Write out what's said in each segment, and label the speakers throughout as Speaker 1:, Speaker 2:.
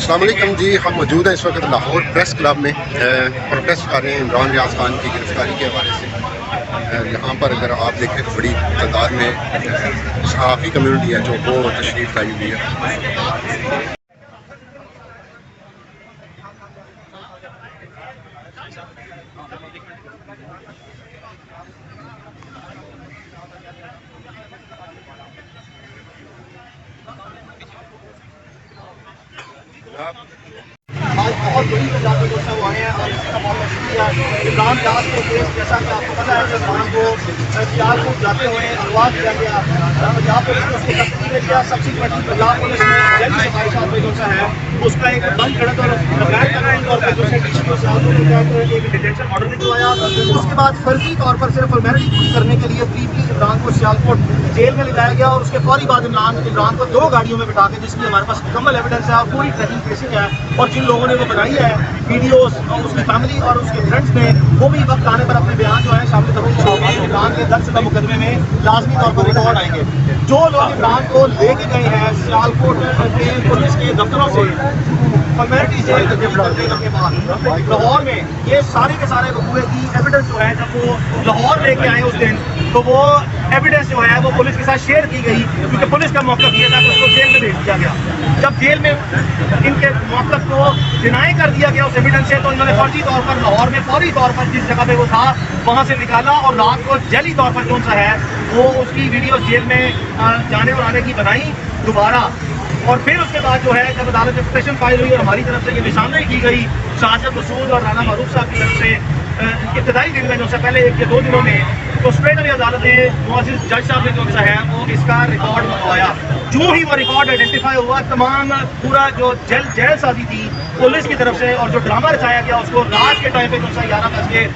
Speaker 1: السلام علیکم جی، ہم موجود ہیں اس وقت لاہور پریس کلب میں پروٹیسٹ کر رہے ہیں عمران ریاض خان کی گرفتاری کے حوالے سے۔ یہاں پر اگر آپ دیکھیں تو بڑی تعداد میں صحافی کمیونٹی ہے جو وہ تشریف لائی ہوئی ہے۔
Speaker 2: آج بہت بڑی تعداد میں دوست وہ آئے ہیں اور اس کا بہت بہت شکریہ۔ عمران ریاض کے کیس جیسا کہ آپ کو پتا ہے کہ عمران کو اختیار کو جاتے ہوئے اغوا کیا گیا، پنجاب پولیس نے اس کو کسٹڈی میں لیا۔ سبسیکوئنٹلی پنجاب پولیس نے جیلی صفائی شاپ میں جو ہے اس کا ایک بند کھڑک اور غیر قانونی طور پر جو ہے ڈی سی کو سیاستوں کے تحت ایک ڈیٹینشن آرڈر نکلوایا۔ اس کے بعد فرضی طور پر صرف فارمیلٹی پوری کرنے کے لیے بریفلی عمران کو سیالکوٹ جیل میں لے جایا گیا اور اس کے فوری بعد عمران کو 2 گاڑیوں میں بٹھا کے، جس کی ہمارے پاس مکمل ایویڈنس ہے اور پوری ٹریکنگ ٹریسنگ ہے، اور جن لوگوں نے وہ بنائی ہے ویڈیوز، اور اس کی فیملی اور اس کے فرینڈس نے وہ بھی وقت آنے پر اپنے بیان جو ہے شامل تفصیل عمران کے 10 شدہ مقدمے میں لازمی طور پر ریکارڈ آئیں گے۔ جو لوگ عمران کو لے کے گئے ہیں سیالکوٹ کے پولیس کے دفتروں سے فارمیلٹی جیل تبدیل کرنے کے بعد لاہور میں، یہ سارے کے سارے وقوعے کی ایویڈنس جو ہے جب وہ لاہور لے کے آئے اس دن، تو وہ ایویڈنس جو ہے وہ پولیس کے ساتھ شیئر کی گئی، کیونکہ پولیس کا موقف یہ تھا کہ اس کو جیل میں بھیج دیا گیا۔ جب جیل میں ان کے موقف کو ڈینائی کر دیا گیا اس ایویڈنس سے، تو انہوں نے فوری طور پر لاہور میں فوری طور پر جس جگہ پہ وہ تھا وہاں سے نکالا اور رات کو جعلی طور پر جو سا ہے وہ اس کی ویڈیو جیل میں جانے اور آنے کی بنائی دوبارہ۔ اور پھر اس کے بعد جو ہے جب عدالت میں پٹیشن فائل ہوئی اور ہماری طرف سے یہ نشاندہی کی گئی شاہزاد مسعود اور رانا معروف صاحب کی طرف سے ابتدائی دن میں جو سے پہلے 1 یا 2 دنوں میں، تو اسٹریٹ اوے عدالت نے معزز جج صاحب نے جو سا ہے وہ اس کا ریکارڈ منگوایا۔ جو ہی وہ ریکارڈ آئیڈینٹیفائی ہوا، تمام پورا جو جیل سازی تھی پولیس کی طرف سے اور جو ڈرامہ رچایا گیا اس کو رات کے ٹائم پہ جو سا 11:05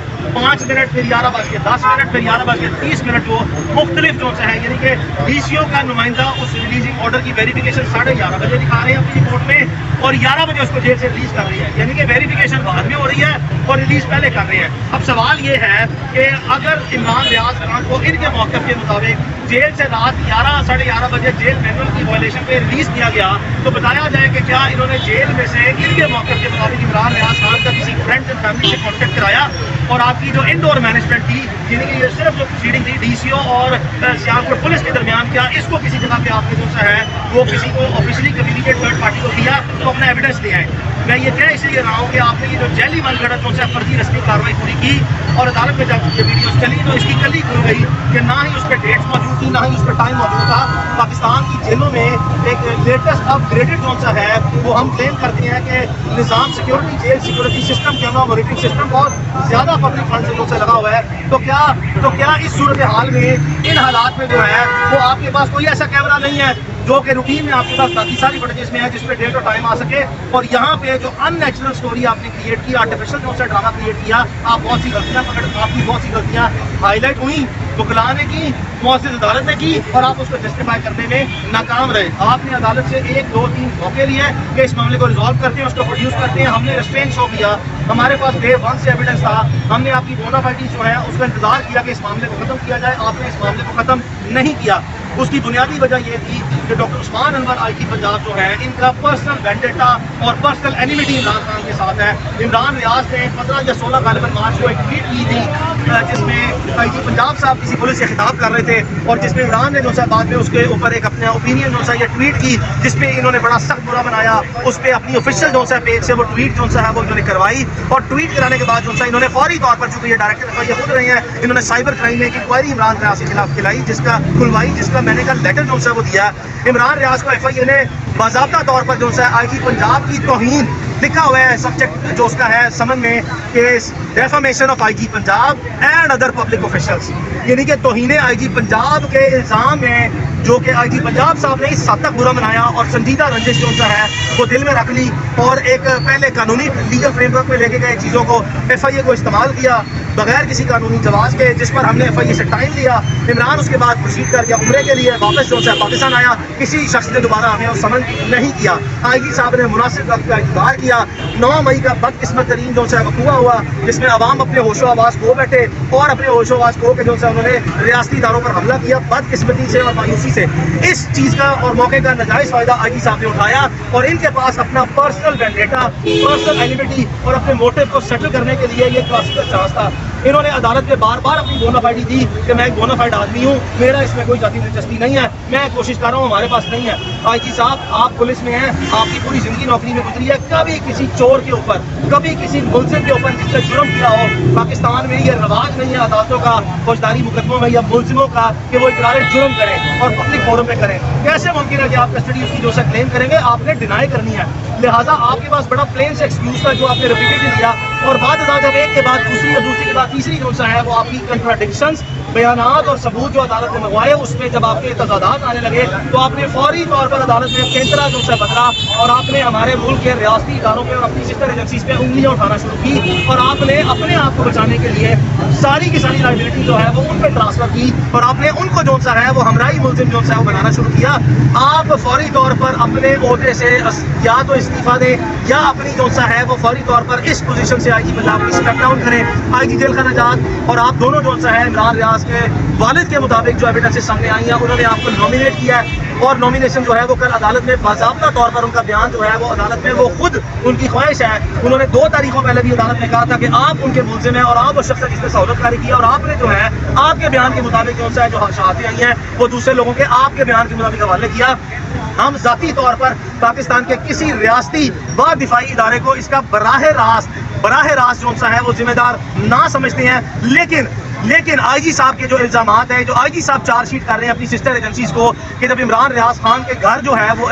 Speaker 2: پھر 11:10 پھر 11:30 جو مختلف جو سا ہے، یعنی کہ ڈی سی او کا نمائندہ اس ریلیزنگ آرڈر کی ویریفیکیشن 11:30 بجے دکھا رہے ہیں اپنی رپورٹ میں، اور 11 بجے اس کو جیل سے ریلیز کر رہی ہے، یعنی کہ ویریفیکیشن بعد میں ہو رہی ہے اور ریلیز پہلے کر رہے ہیں۔ اب سوال یہ ہے کہ اگر عمران ریاض خان کو ان کے موقف کے مطابق جیل سے رات 11:30 بجے جیل مینول کی وائلیشن پہ ریلیز کیا گیا، تو بتایا جائے کہ کیا انہوں نے جیل میں سے ان کے موقف کے مطابق عمران ریاض خان کا کسی فرینڈ اینڈ فیملی سے کانٹیکٹ کرایا، اور آپ کی جو انڈور مینجمنٹ تھی، یعنی کہ یہ صرف جو پروسیڈنگ تھی ڈی سی او اور سیالکوٹ پولیس کے درمیان، کیا اس کو کسی جگہ پہ آپ نے جو سا ہے وہ کسی کو آفیشلی کمیونیکیٹ تھرڈ پارٹی کو کیا، تو اپنا ایویڈنس دے آئے۔ میں یہ کہہ اس لیے رہا ہوں کہ آپ نے یہ جو جعلی من گھڑت جو ہے فرضی رسمی کارروائی پوری کی، اور عدالت میں جب یہ ویڈیوز چلی تو اس کی کلی کھل گئی کہ نہ ہی اس پہ ڈیٹس موجود تھی، نہ ہی اس پہ ٹائم موجود تھا۔ پاکستان کی جیلوں میں ایک لیٹسٹ اپ گریڈڈ جو سا ہے وہ ہم کلیم کرتے ہیں کہ نظام security jail security system camera monitoring system بہت زیادہ پبلک فنڈ سے جو سے لگا ہوا ہے، تو کیا اس صورتحال میں ان حالات میں جو ہے وہ آپ کے پاس کوئی ایسا کیمرہ نہیں ہے جو کہ روٹین میں آپ کے پاس باقی ساری فوٹیجز میں ہے جس پہ ڈیٹ اور ٹائم آ سکے، اور یہاں پہ جو ان نیچرل سٹوری آپ نے کریٹ کی، آرٹیفیشل جو سا ڈرامہ کریٹ کیا، آپ بہت سی غلطیاں ہائی لائٹ ہوئی، وکلاء نے کی، معزز عدالت نے کی، اور آپ اس کو جسٹیفائی کرنے میں ناکام رہے۔ آپ نے عدالت سے 1 2 3 موقع لیے کہ اس معاملے کو ریزالو کرتے ہیں، اس کو پروڈیوس کرتے ہیں۔ ہم نے ریسٹرین شو کیا، ہمارے پاس ڈے 1 سے ایویڈنس تھا، ہم نے آپ کی بونافائڈ جو ہے اس کا انتظار کیا کہ اس معاملے کو ختم کیا جائے، آپ نے اس معاملے کو ختم نہیں کیا۔ اس کی بنیادی وجہ یہ تھی کہ ڈاکٹر عثمان انور آئی جی پنجاب جو ہے ان کا پرسنل وینڈیٹا اور پرسنل اینیمیٹی عمران خان کے ساتھ ہے۔ عمران ریاض نے 15 یا 16 غالباً مارچ کو ایک ٹویٹ کی تھی جس میں آئی جی پنجاب صاحب کسی پولیس سے خطاب کر رہے تھے، اور جس میں عمران نے جو سا بعد میں اس کے اوپر ایک اپنا اوپینین جو سا یہ ٹویٹ کی، جس میں انہوں نے بڑا سخت برا بنایا۔ اس پہ اپنی آفیشیل جو سا پیج سے وہ ٹویٹ جو سا ہے وہ انہوں نے کروائی، اور ٹویٹ کرانے کے بعد جو سا انہوں نے فوری طور پر، چونکہ یہ ڈائریکٹر یہ خود رہے ہیں، انہوں نے سائبر کرائم میں ایک انکوائری عمران ریاض کے خلاف کھلوائی، جس کا میں نے کل لیٹر جو سا وہ دیا۔ عمران ریاض کو ایف آئی اے نے باضابطہ طور پر جو سا آئی جی پنجاب کی توہین لکھا ہوا ہے سبجیکٹ جو اس کا ہے سمن میں کہ defamation of I G Punjab and other public officials, یعنی کہ توہین آئی جی پنجاب کے الزام میں جو کہ آئی جی پنجاب صاحب نے اس حد تک برا منایا اور سنجیدہ رنجش جو سا ہے وہ دل میں رکھ لی، اور ایک پہلے قانونی لیگل فریم ورک میں لے کے گئے چیزوں کو ایف آئی اے کو استعمال کیا بغیر کسی قانونی جواز کے، جس پر ہم نے ایف آئی اے سے ٹائم لیا۔ عمران اس کے بعد پروسیڈ کر گیا عمرے کے لیے، واپس جو ہے پاکستان آیا، کسی شخص نے دوبارہ ہمیں سمن نہیں کیا۔ آئی جی صاحب نے مناسب وقت کا انتظار کیا۔ کیا. 9 مئی کا بدقسمت ترین جو ہے وقوع ہوا جس میں عوام اپنے ہوش و آواز کھو بیٹھے اور اپنے ہوش و آواز کھو کے جو ہے انہوں نے ریاستی اداروں پر حملہ کیا بدقسمتی سے اور مایوسی سے. اس چیز کا اور موقع کا ناجائز فائدہ آئی جی صاحب نے اٹھایا اور ان کے پاس اپنا پرسنل وینڈیٹا, پرسنل اینیمیٹی اور اپنے موٹو کو سیٹل کرنے کے لیے یہ کلاسیکل چانس تھا. انہوں نے عدالت میں بار بار اپنی بونافائیڈی دی کہ میں ایک بونافائیڈ آدمی ہوں, میرا اس میں کوئی ذاتی دلچسپی نہیں ہے, میں کوشش کر رہا ہوں, ہمارے پاس نہیں ہے. آئی جی صاحب آپ پولیس میں ہیں, آپ کی پوری زندگی نوکری میں گزری ہے, کبھی کسی چور کے اوپر, کبھی کسی ملزم کے اوپر جس نے جرم کیا ہو, پاکستان میں یہ رواج نہیں ہے عدالتوں کا فوجداری مقدموں میں یا ملزموں کا کہ وہ اقرار جرم کریں اور پبلک فورم پہ کریں. کیسے ممکن ہے کہ آپ کسٹڈی اس کی جو سا کلیم کریں گے, آپ نے ڈینائی کرنی ہے. لہٰذا آپ کے پاس بڑا پلین سے ایکسکیوز تھا جو آپ نے ریپیٹیڈلی دیا اور بعد جب ایک کے بعد دوسری اور دوسری کے بعد تیسری جو سا ہے وہ آپ کی کنٹراڈکشنز, بیانات اور ثبوت جو عدالت نے منگوائے اس میں جب آپ کے تضادات آنے لگے تو آپ نے فوری طور پر عدالت میں کینترا جو سا بدلا اور آپ نے ہمارے ملک کے ریاستی اداروں پہ اور اپنی سسٹر ایجنسیز پہ انگلیاں اٹھانا شروع کی اور آپ نے اپنے آپ کو بچانے کے لیے ساری کی ساری لائبلٹی جو ہے وہ ان پہ ٹرانسفر کی اور آپ نے ان کو جو سا ہے وہ ہمراہی ملزم جو سا ہے وہ بنانا شروع کیا. آپ فوری طور پر اپنے عہدے سے یا تو استعفیٰ دیں یا اپنی جو سا ہے وہ فوری طور پر اس پوزیشن سے آئی جی پنجاب کی اسٹیپ ڈاؤن کریں. آئی جی دل خان آزاد اور آپ دونوں جو سا ہے عمران ریاض کے والد کے مطابق جو ایویڈنسز سامنے آئی ہیں انہوں نے آپ کو نامینیٹ کیا ہے اور نامینیشن جو ہے وہ کل عدالت میں باضابطہ طور پر ان کا بیان جو ہے وہ عدالت میں وہ خود ان کی خواہش ہے. انہوں نے 2 تاریخوں پہلے بھی عدالت میں کہا تھا کہ آپ ان کے ملزم ہیں اور آپ وہ شخص جس نے سہولت کاری کی اور آپ نے جو ہے آپ کے بیان کے مطابق جو ہے جو شہادتیں آئی ہیں وہ دوسرے لوگوں کے آپ کے بیان کے مطابق حوالے کیا. ہم ذاتی طور پر پاکستان کے کسی ریاستی و دفاعی ادارے کو اس کا براہ راست جو ہے وہ ذمہ دار نہ سمجھتے ہیں, لیکن آئی جی صاحب کے جو الزامات ہیں, جو آئی جی صاحب چارج شیٹ کر رہے ہیں اپنی سسٹر ایجنسیز کو کہ جب عمران ریاض خان کے گھر جو ہے وہ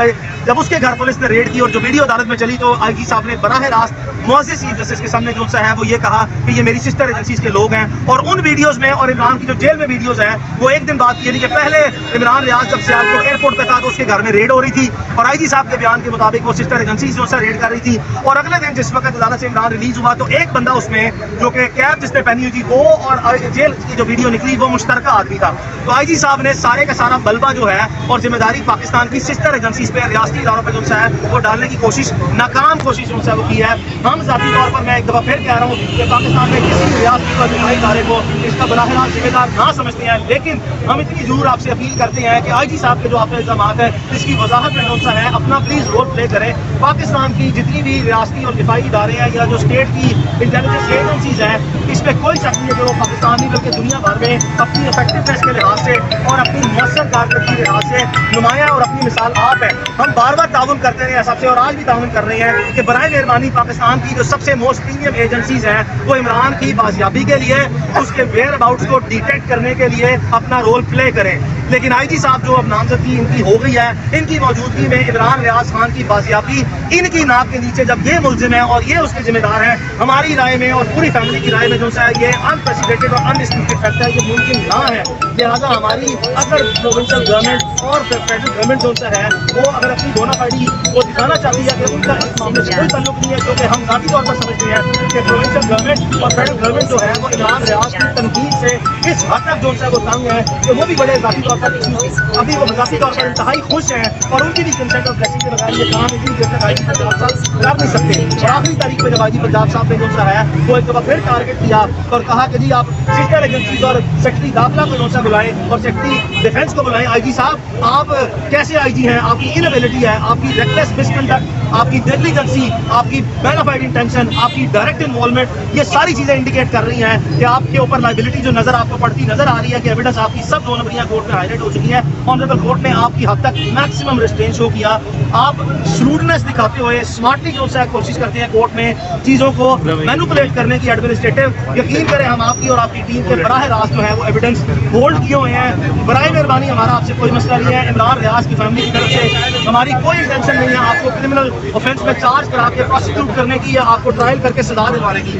Speaker 2: جب اس کے گھر پولیس نے ریڈ کی اور جو ویڈیو عدالت میں چلی تو آئی جی صاحب نے براہ راست معزز چیف جسٹس کے سامنے جو ہے وہ یہ کہا کہ یہ میری سسٹر ایجنسیز کے لوگ ہیں. اور ان ویڈیوز میں اور عمران کی جو جیل میں ویڈیوز ہیں وہ ایک دن بات یہ کہ پہلے عمران ریاض جب سیالکوٹ ایئرپورٹ پہ تھا تو اس کے گھر میں ریڈ ہو رہی تھی اور آئی جی صاحب کے بیان کے مطابق وہ سسٹر ایجنسیز جو ہے ریڈ کر رہی تھی. اور اگلے دن جس وقت عدالت سے عمران ریلیز ہوا تو ایک بندہ اس میں جو کہ کیب جس نے پہنی ہوئی تھی وہ اور جیل کی جو ویڈیو نکلی وہ مشترکہ آدمی تھا. تو آئی جی صاحب نے سارے کا سارا بلبہ جو ہے اور ذمہ داری پاکستان کی سسٹر ایجنسیز پہ, ریاستی اداروں پہ جو ہے وہ ڈالنے کی کوشش, ناکام کوشش جو ہے وہ کی ہے. ہم ذاتی طور پر میں ایک دفعہ پھر کہہ رہا ہوں کہ پاکستان میں کسی ریاستی اور دفاعی ادارے کو اس کا براہ راست ذمہ دار نہ سمجھتے ہیں, لیکن ہم اتنی ضرور آپ سے اپیل کرتے ہیں کہ آئی جی صاحب کے جو آپ کے الزامات ہیں اس کی وضاحت میں جو ہے اپنا پلیز رول پلے کریں. پاکستان کی جتنی بھی ریاستی اور دفاعی ادارے ہیں یا جو اسٹیٹ کی انٹیلیجنس ایجنسیز ہیں اس پہ کوئی شک نہیں ہے کہ وہ پاکستان نہیں بلکہ دنیا بھر میں اپنی افیکٹونیس کے لحاظ سے اور اپنی مؤثر کارکردگی کے لحاظ سے نمایاں اور اپنی مثال آپ ہے. ہم بار بار تعاون کرتے رہے ہیں سب سے اور آج بھی تعاون کر رہے ہیں کہ برائے مہربانی پاکستان کی جو سب سے موسٹ پریمیم ایجنسیز ہیں وہ عمران کی بازیابی کے لیے اس کے ویئر اباؤٹس کو ڈیٹیکٹ کرنے کے لیے اپنا رول پلے کریں. لیکن آئی جی صاحب جو اب نامزدگی ان کی ہو گئی ہے, ان کی موجودگی میں عمران ریاض خان کی بازیابی ان کی ناک کے نیچے جب یہ ملزم ہے اور یہ اس کے ذمہ دار ہیں, ہماری رائے میں اور پوری فیملی کی رائے میں جو ہے یہ انپریسیڈنٹڈ اور انڈسپیوٹڈ فیکٹ ہے, یہ ممکن نہ ہے. لہٰذا ہماری اگر پروونشل گورنمنٹ اور فیڈرل گورنمنٹ جو ہے وہ اگر اپنی بونافائیڈی کو دکھانا چاہتی ہے کہ ان کا اس معاملے سے کوئی تعلق نہیں ہے, کیونکہ ہم ذاتی طور پر سمجھتے ہیں کہ پروونشل گورنمنٹ اور فیڈرل گورنمنٹ جو ہے وہ عمران ریاض کی تنقید سے اس حد تک جو ہے وہ تنگ ہے کہ وہ بھی بڑے ذاتی طور پر ابھی وہ ذاتی طور پر انتہائی خوش ہیں اور ان کی بھی کنسنٹ اور بلیسنگ کے بغیر یہ کام اتنی دیر تک آئی جی پنجاب صاحب کر نہیں سکتے. اور آخری تاریخ پہ جب آئی جی پنجاب صاحب نے جو سا ہے وہ ایک دفعہ پھر ٹارگیٹ کیا اور کہا کہ جی آپ سسٹر ایجنسیز اور سیکٹری داخلہ کو جو سا بلائیں اور سیکٹری ڈیفینس کو بلائیں. آئی جی صاحب آپ کیسے آئی جی ہیں, آپ کی انیبلٹی ہے, آپ کی ریکلیس مس کنڈکٹ, آپ کی نیگلیجنسی, آپ کی بینافائڈ انٹینشن, آپ کی ڈائریکٹ انوالومنٹ, یہ ساری چیزیں انڈیکیٹ کر رہی ہیں کہ آپ کے اوپر لائبلٹی جو نظر آپ کو پڑتی نظر آ رہی ہے کہ ایویڈنس آپ کی سب 2 نمبریاں کورٹ میں ہائلائٹ ہو چکی ہیں. آنریبل کورٹ نے آپ کی حد تک میکسیمم ریسٹرین شو کیا. آپ شروڈنس دکھاتے ہوئے اسمارٹلی جو ہے کوشش کرتے ہیں کورٹ میں چیزوں کو مینوپولیٹ کرنے کی ایڈمنسٹریٹو. یقین کریں ہم آپ کی اور آپ کی ٹیم کے براہ راست جو ہے وہ ایویڈنس ہولڈ کیے ہوئے ہیں. برائے مہربانی ہمارا آپ سے کوئی مسئلہ نہیں ہے, عمران ریاض کی فیملی کی طرف سے ہماری کوئی انٹینشن نہیں ہے آپ کو کرمنل آفینس میں چارج کرا کے پروسیکیوٹ کرنے کی یا آپ کو ٹرائل کر کے سزا دلوانے کی.